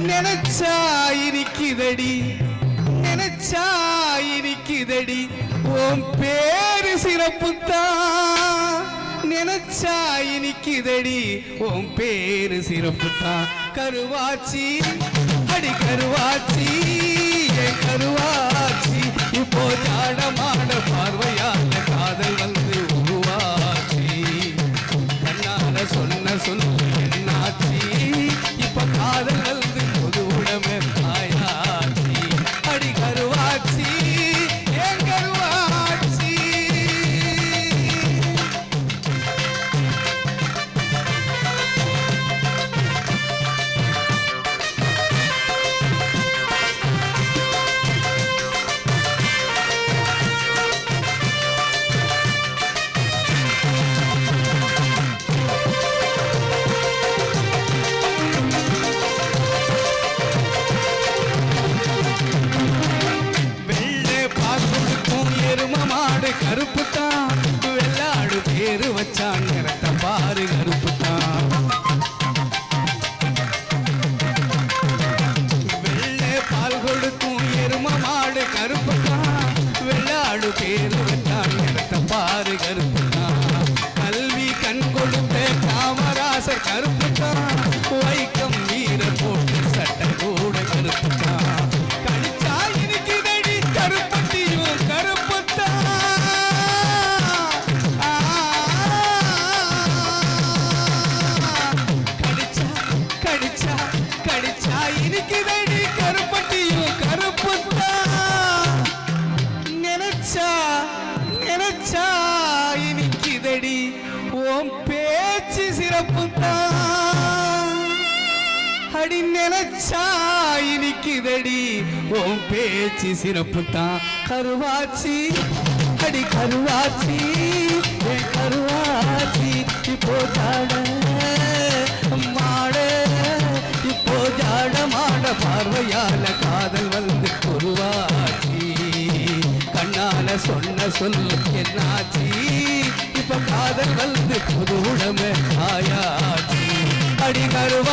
நினைச்சா இனிக்குதடி நினைச்சா இனிக்குதடி உன் பேரு சிறப்புத்தான் நினைச்சா இனிக்குதடி உன் பேரு சிறப்புத்தான் கருவாச்சி அடி கருவாச்சி என் கருவாச்சி இப்போ ஜாடமான பார்வையால காதல் வந்து உருவாச்சி கண்ணால சொன்ன சொல்லு என்னாச்சி இப்ப காதல் வந்து பொது உடம்பு ஆயாச்சி அடி கருவாச்சி என் கருவாச்சி கருப்பு தான் வெள்ளாடு பேரு வச்சான் நிறத்த பாரு கருப்பு தான் வெள்ளை பால் கொடுக்கும் எரும மாடு கருப்பு தான் வெள்ளாடு பேரு வச்சான் நிறத்த பாரு கருப்பு தான் கல்வி கண் கொடுத்த காமராசர் கருப்பு தான் வைக்கம் வீர போட்டு சட்டை கூட கருப்பு தான் கடிச்சா இனிக்குதடி கருப்பட்டியும் கருப்பு தான் பேச்சு சிறப்புத்தான் அடி நினைச்சா இனிக்குதடி உன் பேச்சு சிறப்புத்தான் கருவாச்சி அடி கருவாச்சி என் கருவாச்சி இப்போ ஜாட மாட இப்போ ஜாட மாட பார்வையால காதல் வந்து உருவாச்சி கண்ணால சொன்ன சொல்லு என்னாச்சி இப்ப காதல் வந்து புது உடம்பு ஆயாச்சி அடி கருவா